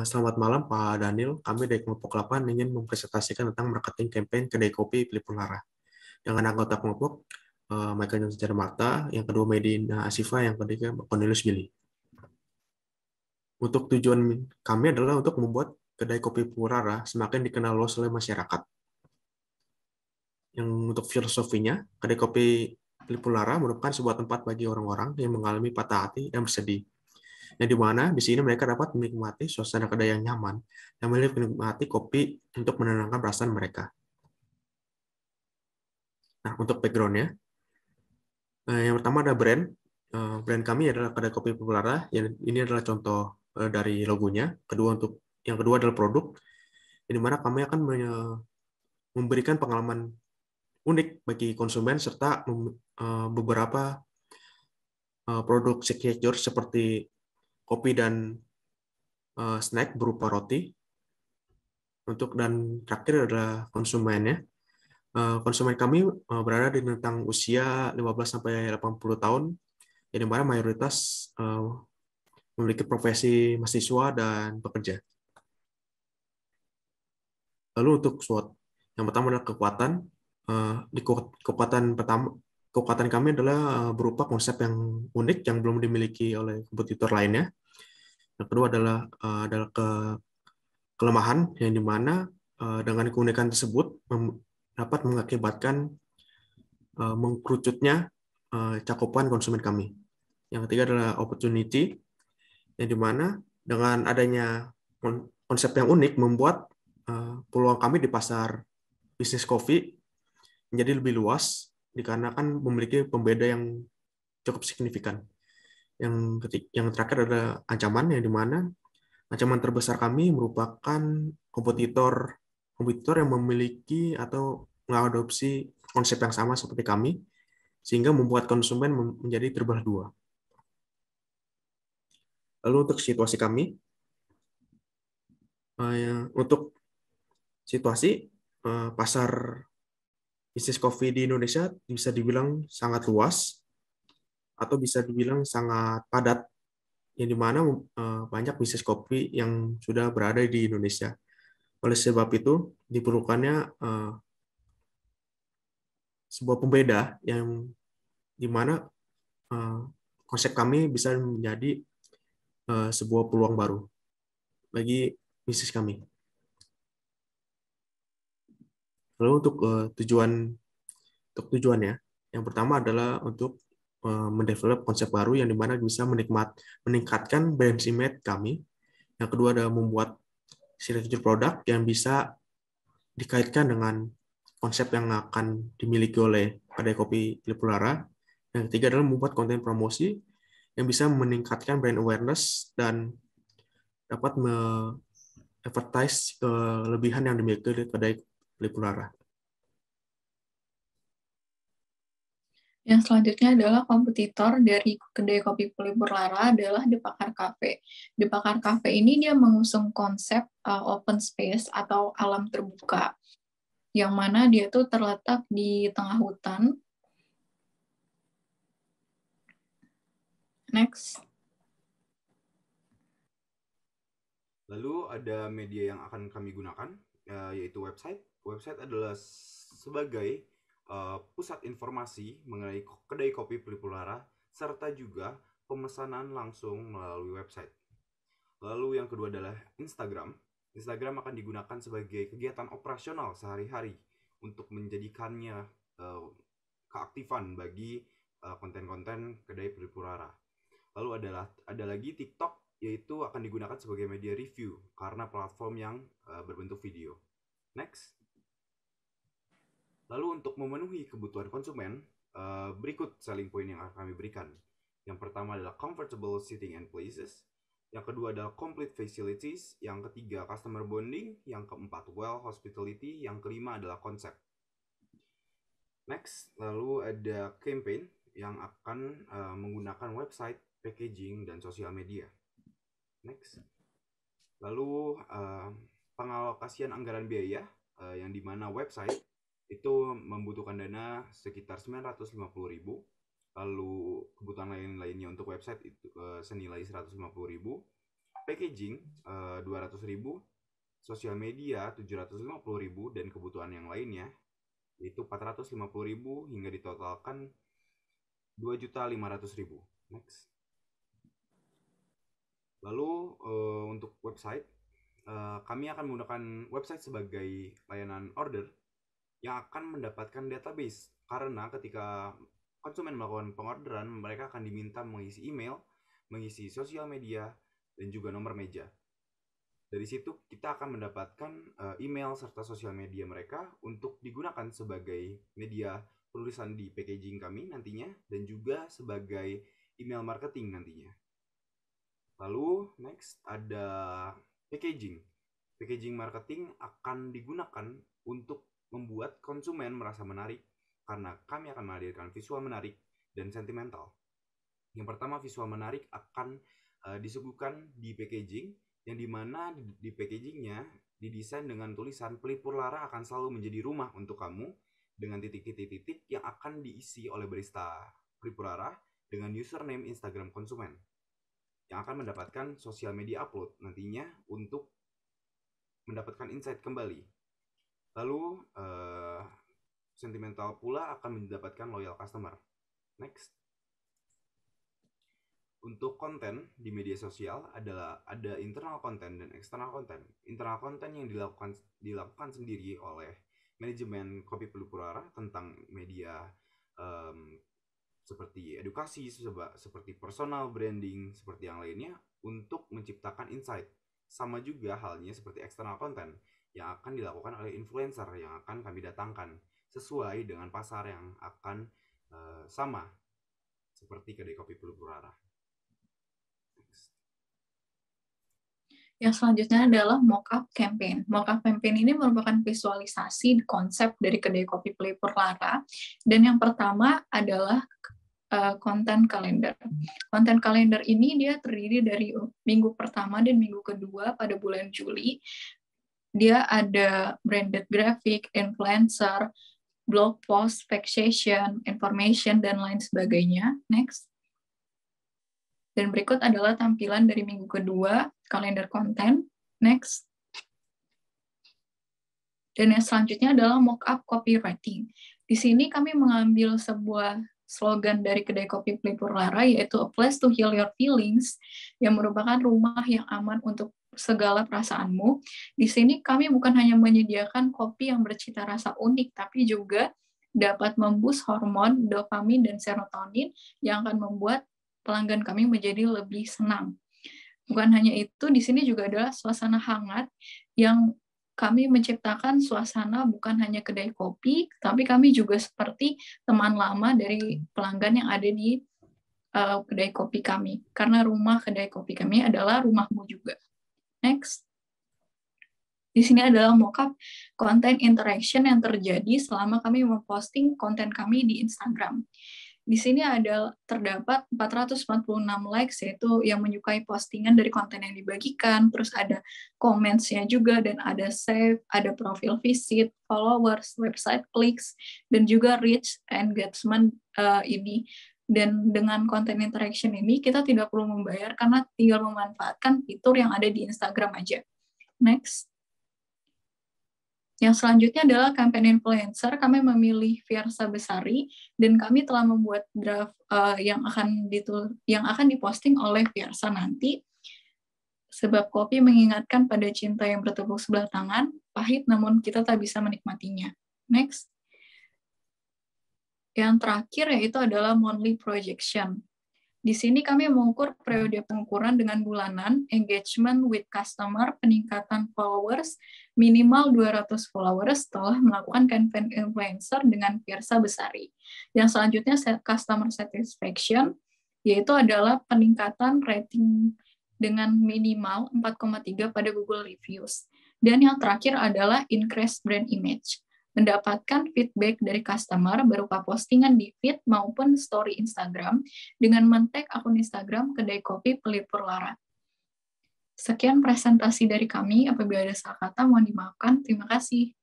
Selamat malam Pak Daniel, kami dari kelompok 8 ingin mempresentasikan tentang marketing campaign kedai kopi Pelipur Lara. Dengan anggota kelompok, Michael Johnson Marta, yang kedua Medina Asifa, yang ketiga Cornelius Billy. Untuk tujuan kami adalah untuk membuat kedai kopi Pelipur Lara semakin dikenal luas oleh masyarakat. Yang untuk filosofinya, kedai kopi Pelipur Lara merupakan sebuah tempat bagi orang-orang yang mengalami patah hati dan bersedih, yang dimana di sini mereka dapat menikmati suasana kedai yang nyaman dan menikmati kopi untuk menenangkan perasaan mereka. Nah, untuk background-nya, yang pertama ada brand. Brand kami adalah kedai kopi Populara. Ini adalah contoh dari logonya. Yang kedua adalah produk, di mana kami akan memberikan pengalaman unik bagi konsumen serta beberapa produk signature seperti kopi dan snack berupa roti. Dan terakhir adalah konsumennya. Konsumen kami berada di rentang usia 15 sampai 80 tahun, yang mana mayoritas memiliki profesi mahasiswa dan pekerja. Lalu untuk SWOT, yang pertama adalah kekuatan. Kekuatan kami adalah berupa konsep yang unik yang belum dimiliki oleh kompetitor lainnya. Yang kedua adalah kelemahan, yang dimana dengan keunikan tersebut dapat mengakibatkan mengkerucutnya cakupan konsumen kami. Yang ketiga adalah opportunity, yang dimana dengan adanya konsep yang unik membuat peluang kami di pasar bisnis kopi menjadi lebih luas dikarenakan memiliki pembeda yang cukup signifikan. Yang terakhir adalah ancaman, yang dimana ancaman terbesar kami merupakan kompetitor kompetitor yang memiliki atau mengadopsi konsep yang sama seperti kami, sehingga membuat konsumen menjadi terbelah dua. Lalu untuk situasi kami, untuk situasi pasar bisnis kopi di Indonesia bisa dibilang sangat luas atau bisa dibilang sangat padat, yang dimana banyak bisnis kopi yang sudah berada di Indonesia. Oleh sebab itu diperlukannya sebuah pembeda yang dimana konsep kami bisa menjadi sebuah peluang baru bagi bisnis kami. Lalu untuk tujuannya, yang pertama adalah untuk mendevelop konsep baru yang dimana bisa meningkatkan brand image kami. Yang kedua adalah membuat signature produk yang bisa dikaitkan dengan konsep yang akan dimiliki oleh kedai kopi Lipulara. Yang ketiga adalah membuat konten promosi yang bisa meningkatkan brand awareness dan dapat advertise kelebihan yang dimiliki oleh kedai Lipulara. Yang selanjutnya adalah kompetitor dari kedai kopi Pelipur Lara adalah The Pakar Cafe. The Pakar Cafe ini dia mengusung konsep open space atau alam terbuka, yang mana dia tuh terletak di tengah hutan. Next. Lalu ada media yang akan kami gunakan, yaitu website. Website adalah sebagai pusat informasi mengenai kedai kopi Pelipur Lara, serta juga pemesanan langsung melalui website. Lalu yang kedua adalah Instagram. Instagram akan digunakan sebagai kegiatan operasional sehari-hari untuk menjadikannya keaktifan bagi konten-konten kedai Pelipur Lara. Lalu ada lagi TikTok, yaitu akan digunakan sebagai media review karena platform yang berbentuk video. Next. Lalu untuk memenuhi kebutuhan konsumen, berikut selling point yang akan kami berikan. Yang pertama adalah comfortable sitting and places. Yang kedua adalah complete facilities. Yang ketiga customer bonding. Yang keempat well hospitality. Yang kelima adalah konsep. Next, lalu ada campaign yang akan menggunakan website, packaging, dan sosial media. Next. Lalu pengalokasian anggaran biaya yang dimana website itu membutuhkan dana sekitar 950.000. Lalu kebutuhan lainnya untuk website itu senilai 150.000. packaging 200.000, sosial media 750.000, dan kebutuhan yang lainnya yaitu 450.000 hingga ditotalkan 2.500.000. Next. Lalu untuk website, kami akan menggunakan website sebagai layanan order yang akan mendapatkan database, karena ketika konsumen melakukan pengorderan, mereka akan diminta mengisi email, mengisi sosial media, dan juga nomor meja. Dari situ kita akan mendapatkan email serta sosial media mereka untuk digunakan sebagai media penulisan di packaging kami nantinya, dan juga sebagai email marketing nantinya. Lalu next ada packaging. Packaging marketing akan digunakan untuk membuat konsumen merasa menarik, karena kami akan menghadirkan visual menarik dan sentimental. Yang pertama, visual menarik akan disuguhkan di packaging, yang dimana di packagingnya didesain dengan tulisan Pelipur Lara akan selalu menjadi rumah untuk kamu, dengan titik-titik-titik yang akan diisi oleh barista Pelipur Lara dengan username Instagram konsumen, yang akan mendapatkan sosial media upload nantinya untuk mendapatkan insight kembali. Lalu sentimental pula akan mendapatkan loyal customer. Next. Untuk konten di media sosial adalah ada internal konten dan eksternal konten. Internal konten yang dilakukan sendiri oleh manajemen Kopi Pelipur Lara tentang media seperti edukasi, seperti personal branding, seperti yang lainnya, untuk menciptakan insight. Sama juga halnya seperti eksternal konten yang akan dilakukan oleh influencer yang akan kami datangkan sesuai dengan pasar yang akan sama seperti kedai kopi Pelipur Lara. Yang selanjutnya adalah mock-up campaign. Mock-up campaign ini merupakan visualisasi konsep dari kedai kopi Pelipur Lara. Dan yang pertama adalah konten kalender. Konten kalender ini dia terdiri dari minggu pertama dan minggu kedua pada bulan Juli. Dia ada branded graphic, influencer, blog post, fixation, information, dan lain sebagainya. Next. Dan berikut adalah tampilan dari minggu kedua, kalender konten. Next. Dan yang selanjutnya adalah mock-up copywriting. Di sini kami mengambil sebuah slogan dari kedai kopi Pelipur Lara, yaitu a place to heal your feelings, yang merupakan rumah yang aman untuk segala perasaanmu. Di sini kami bukan hanya menyediakan kopi yang bercita rasa unik, tapi juga dapat memboost hormon dopamin dan serotonin yang akan membuat pelanggan kami menjadi lebih senang. Bukan hanya itu, di sini juga adalah suasana hangat yang kami menciptakan suasana bukan hanya kedai kopi, tapi kami juga seperti teman lama dari pelanggan yang ada di kedai kopi kami. Karena rumah kedai kopi kami adalah rumahmu juga. Next. Di sini adalah mockup konten interaction yang terjadi selama kami memposting konten kami di Instagram. Di sini terdapat 446 likes, yaitu yang menyukai postingan dari konten yang dibagikan, terus ada comments-nya juga, dan ada save, ada profil visit, followers, website clicks, dan juga reach engagement ini. Dan dengan konten interaction ini, kita tidak perlu membayar karena tinggal memanfaatkan fitur yang ada di Instagram aja. Next. Yang selanjutnya adalah campaign influencer. Kami memilih Fiersa Besari, dan kami telah membuat draft yang akan diposting oleh Fiersa nanti. Sebab kopi mengingatkan pada cinta yang bertepuk sebelah tangan, pahit namun kita tak bisa menikmatinya. Next. Yang terakhir yaitu adalah monthly projection. Di sini kami mengukur periode pengukuran dengan bulanan, engagement with customer, peningkatan followers, minimal 200 followers setelah melakukan campaign influencer dengan Fiersa Besari. Yang selanjutnya customer satisfaction, yaitu adalah peningkatan rating dengan minimal 4,3 pada Google Reviews. Dan yang terakhir adalah increase brand image, mendapatkan feedback dari customer berupa postingan di feed maupun story Instagram dengan men-tag akun Instagram kedai kopi Pelipur Lara. Sekian presentasi dari kami. Apabila ada salah kata, mohon dimaafkan. Terima kasih.